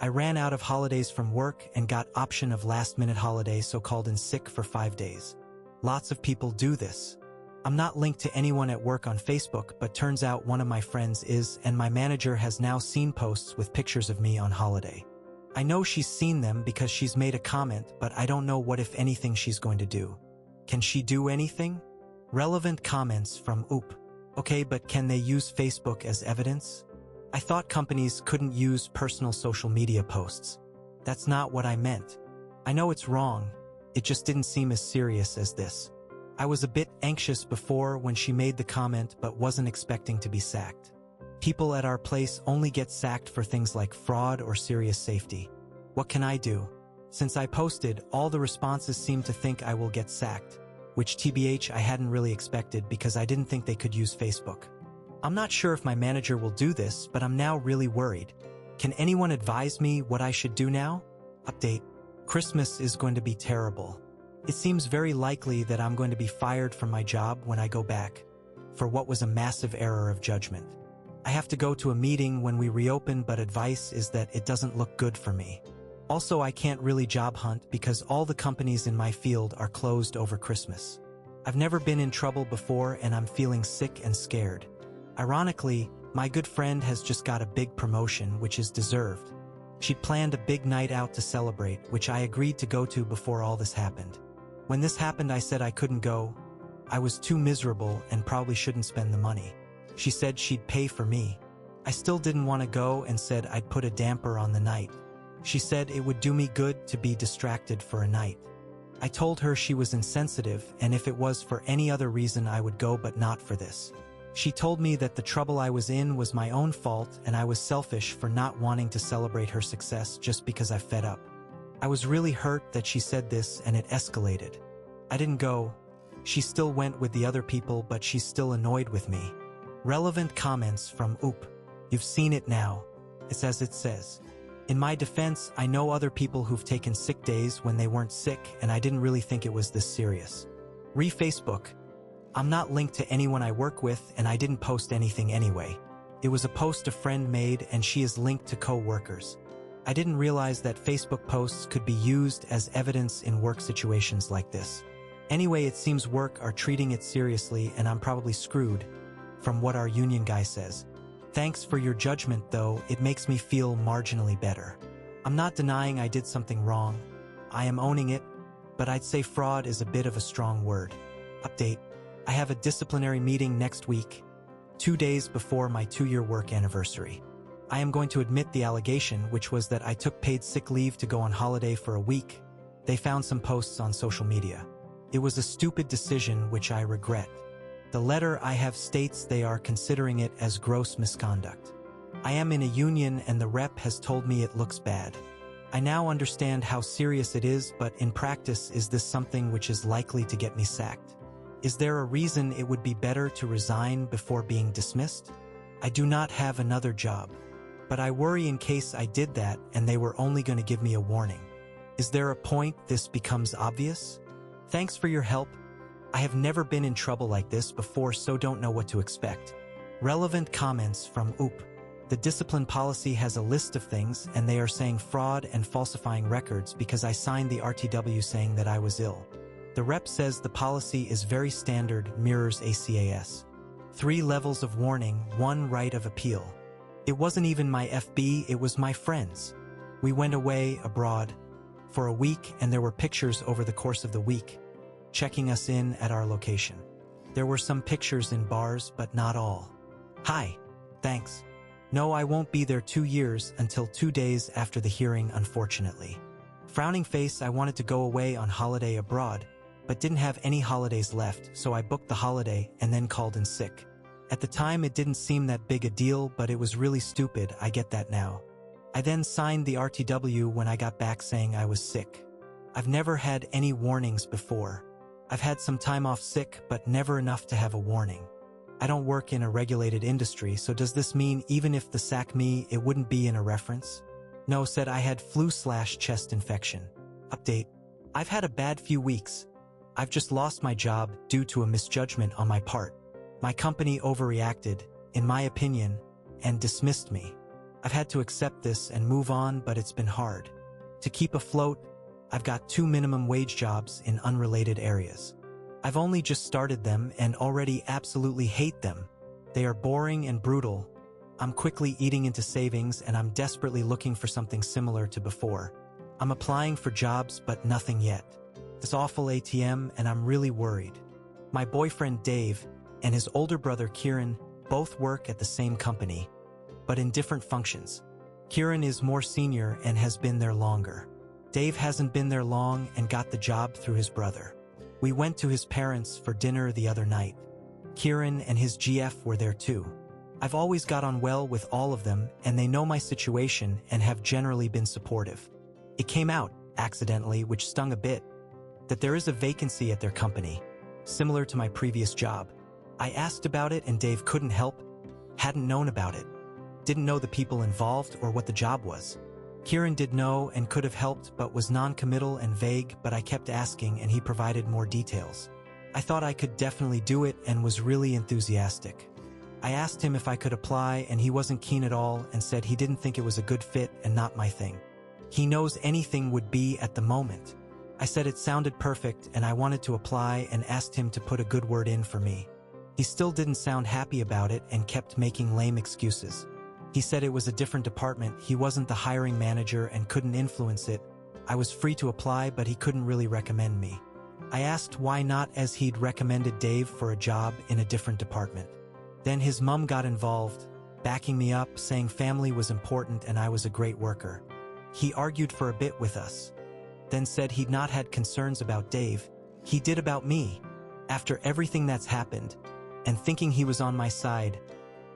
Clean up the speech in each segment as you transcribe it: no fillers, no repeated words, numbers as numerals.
I ran out of holidays from work and got option of last-minute holiday, so called in sick for 5 days. Lots of people do this. I'm not linked to anyone at work on Facebook, but turns out one of my friends is, and my manager has now seen posts with pictures of me on holiday. I know she's seen them because she's made a comment, but I don't know what, if anything, she's going to do. Can she do anything? Relevant comments from Oop. Okay, but can they use Facebook as evidence? I thought companies couldn't use personal social media posts. That's not what I meant. I know it's wrong. It just didn't seem as serious as this. I was a bit anxious before when she made the comment, but wasn't expecting to be sacked. People at our place only get sacked for things like fraud or serious safety. What can I do? Since I posted, all the responses seem to think I will get sacked, which TBH I hadn't really expected because I didn't think they could use Facebook. I'm not sure if my manager will do this, but I'm now really worried. Can anyone advise me what I should do now? Update. Christmas is going to be terrible. It seems very likely that I'm going to be fired from my job when I go back, for what was a massive error of judgment. I have to go to a meeting when we reopen, but advice is that it doesn't look good for me. Also, I can't really job hunt because all the companies in my field are closed over Christmas. I've never been in trouble before and I'm feeling sick and scared. Ironically, my good friend has just got a big promotion, which is deserved. She'd planned a big night out to celebrate, which I agreed to go to before all this happened. When this happened, I said I couldn't go. I was too miserable and probably shouldn't spend the money. She said she'd pay for me. I still didn't want to go and said I'd put a damper on the night. She said it would do me good to be distracted for a night. I told her she was insensitive, and if it was for any other reason I would go, but not for this. She told me that the trouble I was in was my own fault and I was selfish for not wanting to celebrate her success just because I fed up. I was really hurt that she said this, and it escalated. I didn't go. She still went with the other people, but she's still annoyed with me. Relevant comments from Oop. You've seen it now. It's as it says. In my defense, I know other people who've taken sick days when they weren't sick, and I didn't really think it was this serious. Re-Facebook. I'm not linked to anyone I work with, and I didn't post anything anyway. It was a post a friend made, and she is linked to co-workers. I didn't realize that Facebook posts could be used as evidence in work situations like this. Anyway, it seems work are treating it seriously, and I'm probably screwed, from what our union guy says. Thanks for your judgment, though. It makes me feel marginally better. I'm not denying I did something wrong. I am owning it, but I'd say fraud is a bit of a strong word. Update. I have a disciplinary meeting next week, 2 days before my 2-year work anniversary. I am going to admit the allegation, which was that I took paid sick leave to go on holiday for a week. They found some posts on social media. It was a stupid decision, which I regret. The letter I have states they are considering it as gross misconduct. I am in a union and the rep has told me it looks bad. I now understand how serious it is, but in practice, is this something which is likely to get me sacked? Is there a reason it would be better to resign before being dismissed? I do not have another job, but I worry in case I did that and they were only going to give me a warning. Is there a point this becomes obvious? Thanks for your help. I have never been in trouble like this before, so don't know what to expect. Relevant comments from Oop. The discipline policy has a list of things, and they are saying fraud and falsifying records because I signed the RTW saying that I was ill. The rep says the policy is very standard, mirrors ACAS. 3 levels of warning, 1 right of appeal. It wasn't even my FB, it was my friends. We went away abroad for a week, and there were pictures over the course of the week, checking us in at our location. There were some pictures in bars, but not all. Hi. Thanks. No, I won't be there 2 years until 2 days after the hearing, unfortunately. Frowning face. I wanted to go away on holiday abroad, but didn't have any holidays left, so I booked the holiday and then called in sick. At the time, it didn't seem that big a deal, but it was really stupid. I get that now. I then signed the RTW when I got back saying I was sick. I've never had any warnings before. I've had some time off sick, but never enough to have a warning. I don't work in a regulated industry, so does this mean even if they sack me, it wouldn't be in a reference? No, said I had flu/chest infection. Update. I've had a bad few weeks. I've just lost my job due to a misjudgment on my part. My company overreacted, in my opinion, and dismissed me. I've had to accept this and move on, but it's been hard. To keep afloat, I've got 2 minimum wage jobs in unrelated areas. I've only just started them and already absolutely hate them. They are boring and brutal. I'm quickly eating into savings and I'm desperately looking for something similar to before. I'm applying for jobs but nothing yet. This awful ATM and I'm really worried. My boyfriend Dave and his older brother Kieran both work at the same company, but in different functions. Kieran is more senior and has been there longer. Dave hasn't been there long and got the job through his brother. We went to his parents for dinner the other night. Kieran and his GF were there too. I've always got on well with all of them and they know my situation and have generally been supportive. It came out, accidentally, which stung a bit, that there is a vacancy at their company, similar to my previous job. I asked about it and Dave couldn't help, hadn't known about it, didn't know the people involved or what the job was. Kieran did know and could have helped but was non-committal and vague, but I kept asking and he provided more details. I thought I could definitely do it and was really enthusiastic. I asked him if I could apply and he wasn't keen at all and said he didn't think it was a good fit and not my thing. He knows anything would be at the moment. I said it sounded perfect and I wanted to apply and asked him to put a good word in for me. He still didn't sound happy about it and kept making lame excuses. He said it was a different department, he wasn't the hiring manager and couldn't influence it. I was free to apply but he couldn't really recommend me. I asked why not, as he'd recommended Dave for a job in a different department. Then his mom got involved, backing me up, saying family was important and I was a great worker. He argued for a bit with us, then said he'd not had concerns about Dave, he did about me. After everything that's happened, and thinking he was on my side,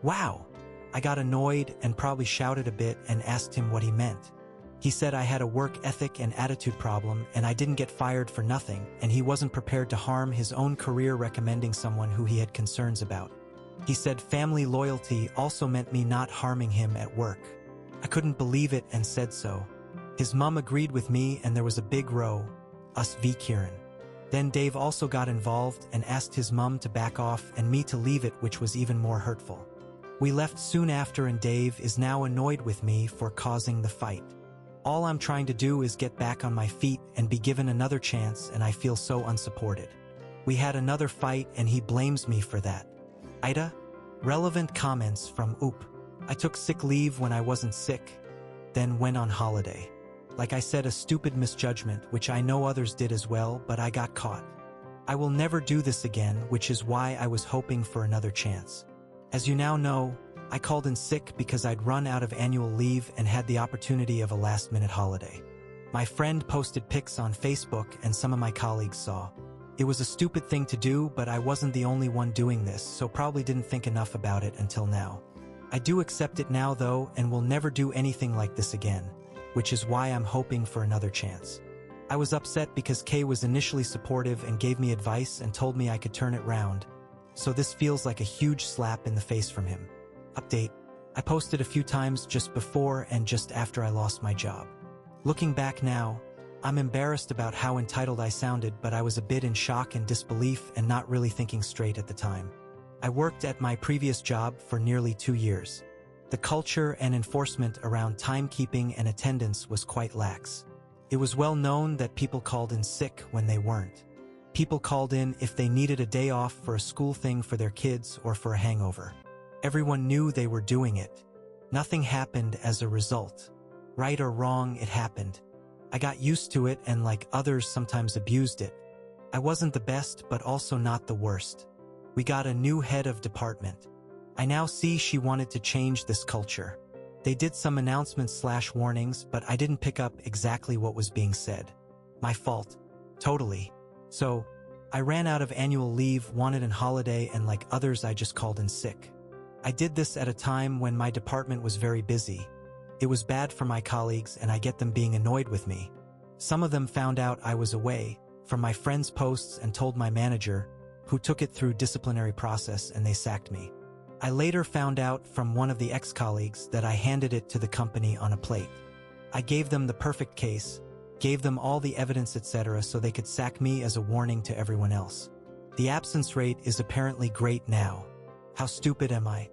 wow! I got annoyed and probably shouted a bit and asked him what he meant. He said I had a work ethic and attitude problem and I didn't get fired for nothing, and he wasn't prepared to harm his own career recommending someone who he had concerns about. He said family loyalty also meant me not harming him at work. I couldn't believe it and said so. His mom agreed with me and there was a big row, us v Kieran. Then Dave also got involved and asked his mom to back off and me to leave it, which was even more hurtful. We left soon after and Dave is now annoyed with me for causing the fight. All I'm trying to do is get back on my feet and be given another chance, and I feel so unsupported. We had another fight and he blames me for that. Ida? Relevant comments from Oop. I took sick leave when I wasn't sick, then went on holiday. Like I said, a stupid misjudgment, which I know others did as well, but I got caught. I will never do this again, which is why I was hoping for another chance. As you now know, I called in sick because I'd run out of annual leave and had the opportunity of a last-minute holiday. My friend posted pics on Facebook and some of my colleagues saw. It was a stupid thing to do, but I wasn't the only one doing this, so probably didn't think enough about it until now. I do accept it now though, and will never do anything like this again, which is why I'm hoping for another chance. I was upset because Kay was initially supportive and gave me advice and told me I could turn it round, so this feels like a huge slap in the face from him. Update: I posted a few times just before and just after I lost my job. Looking back now, I'm embarrassed about how entitled I sounded, but I was a bit in shock and disbelief and not really thinking straight at the time. I worked at my previous job for nearly 2 years. The culture and enforcement around timekeeping and attendance was quite lax. It was well known that people called in sick when they weren't. People called in if they needed a day off for a school thing for their kids or for a hangover. Everyone knew they were doing it. Nothing happened as a result. Right or wrong, it happened. I got used to it and, like others, sometimes abused it. I wasn't the best, but also not the worst. We got a new head of department. I now see she wanted to change this culture. They did some announcements/warnings, but I didn't pick up exactly what was being said. My fault. Totally. So, I ran out of annual leave, wanted an holiday, and like others, I just called in sick. I did this at a time when my department was very busy. It was bad for my colleagues, and I get them being annoyed with me. Some of them found out I was away from my friends' posts and told my manager, who took it through disciplinary process, and they sacked me. I later found out from one of the ex-colleagues that I handed it to the company on a plate. I gave them the perfect case, gave them all the evidence, etc., so they could sack me as a warning to everyone else. The absence rate is apparently great now. How stupid am I?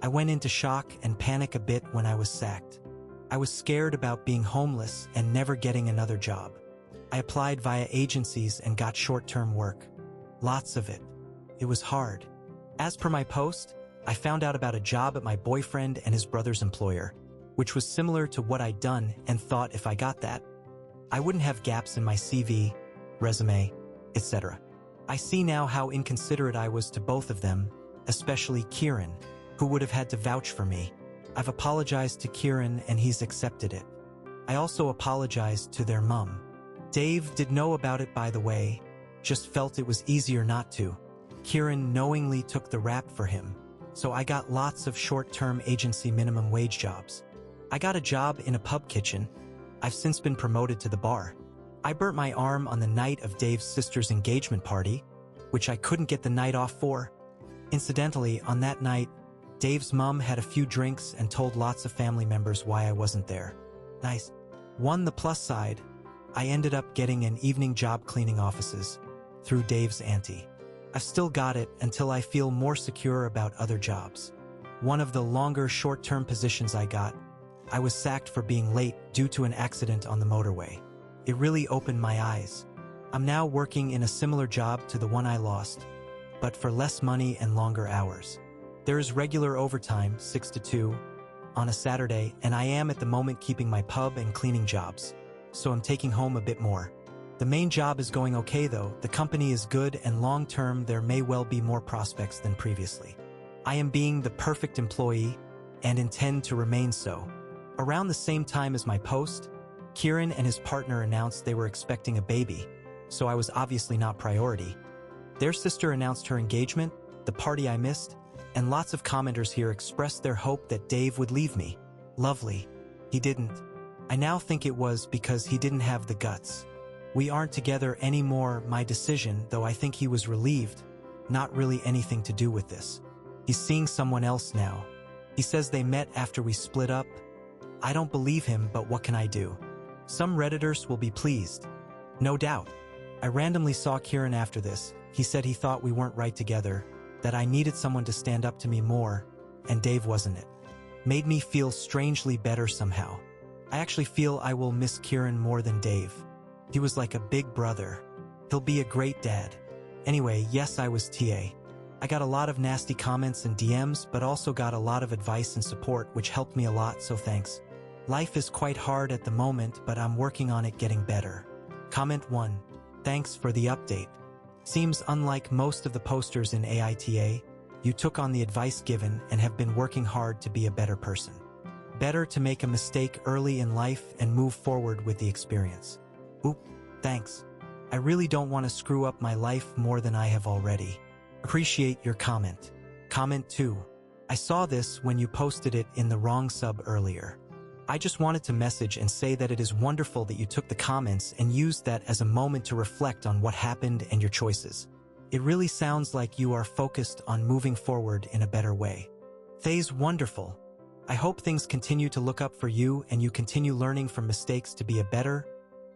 I went into shock and panic a bit when I was sacked. I was scared about being homeless and never getting another job. I applied via agencies and got short-term work. Lots of it. It was hard. As per my post, I found out about a job at my boyfriend and his brother's employer, which was similar to what I'd done, and thought if I got that, I wouldn't have gaps in my CV, resume, etc. I see now how inconsiderate I was to both of them, especially Kieran, who would have had to vouch for me. I've apologized to Kieran and he's accepted it. I also apologized to their mum. Dave did know about it, by the way, just felt it was easier not to. Kieran knowingly took the rap for him, so I got lots of short-term agency minimum wage jobs. I got a job in a pub kitchen. I've since been promoted to the bar. I burnt my arm on the night of Dave's sister's engagement party, which I couldn't get the night off for. Incidentally, on that night, Dave's mom had a few drinks and told lots of family members why I wasn't there. Nice. On the plus side, I ended up getting an evening job cleaning offices through Dave's auntie. I've still got it until I feel more secure about other jobs. One of the longer short-term positions I got, I was sacked for being late due to an accident on the motorway. It really opened my eyes. I'm now working in a similar job to the one I lost, but for less money and longer hours. There is regular overtime, 6 to 2, on a Saturday, and I am at the moment keeping my pub and cleaning jobs, so I'm taking home a bit more. The main job is going okay though, the company is good, and long-term there may well be more prospects than previously. I am being the perfect employee, and intend to remain so. Around the same time as my post, Kieran and his partner announced they were expecting a baby, so I was obviously not priority. Their sister announced her engagement, the party I missed, and lots of commenters here expressed their hope that Dave would leave me. Lovely. He didn't. I now think it was because he didn't have the guts. We aren't together anymore, my decision, though I think he was relieved. Not really anything to do with this. He's seeing someone else now. He says they met after we split up. I don't believe him, but what can I do? Some Redditors will be pleased. No doubt. I randomly saw Kieran after this. He said he thought we weren't right together, that I needed someone to stand up to me more, and Dave wasn't it. Made me feel strangely better somehow. I actually feel I will miss Kieran more than Dave. He was like a big brother. He'll be a great dad. Anyway, yes, I was TA. I got a lot of nasty comments and DMs, but also got a lot of advice and support, which helped me a lot, so thanks. Life is quite hard at the moment, but I'm working on it getting better. Comment 1. Thanks for the update. Seems unlike most of the posters in AITA, you took on the advice given and have been working hard to be a better person. Better to make a mistake early in life and move forward with the experience. Oop, thanks. I really don't want to screw up my life more than I have already. Appreciate your comment. Comment 2. I saw this when you posted it in the wrong sub earlier. I just wanted to message and say that it is wonderful that you took the comments and used that as a moment to reflect on what happened and your choices. It really sounds like you are focused on moving forward in a better way. Thay's wonderful. I hope things continue to look up for you and you continue learning from mistakes to be a better,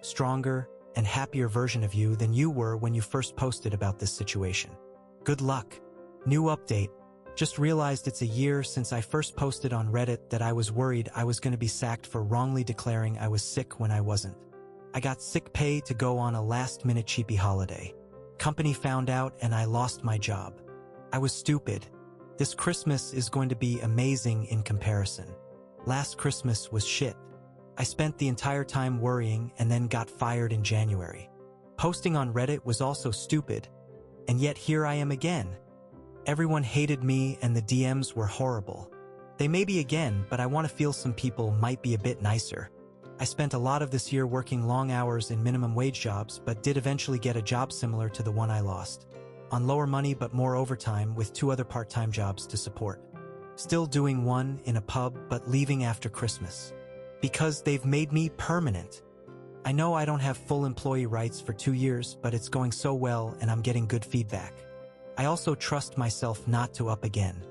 stronger, and happier version of you than you were when you first posted about this situation. Good luck. New update. Just realized it's a year since I first posted on Reddit that I was worried I was going to be sacked for wrongly declaring I was sick when I wasn't. I got sick pay to go on a last-minute cheapy holiday. Company found out and I lost my job. I was stupid. This Christmas is going to be amazing in comparison. Last Christmas was shit. I spent the entire time worrying and then got fired in January. Posting on Reddit was also stupid, and yet here I am again. Everyone hated me and the DMs were horrible. They may be again, but I want to feel some people might be a bit nicer. I spent a lot of this year working long hours in minimum wage jobs, but did eventually get a job similar to the one I lost. On lower money but more overtime with 2 other part-time jobs to support. Still doing one in a pub but leaving after Christmas. Because they've made me permanent. I know I don't have full employee rights for 2 years, but it's going so well and I'm getting good feedback. I also trust myself not to up again.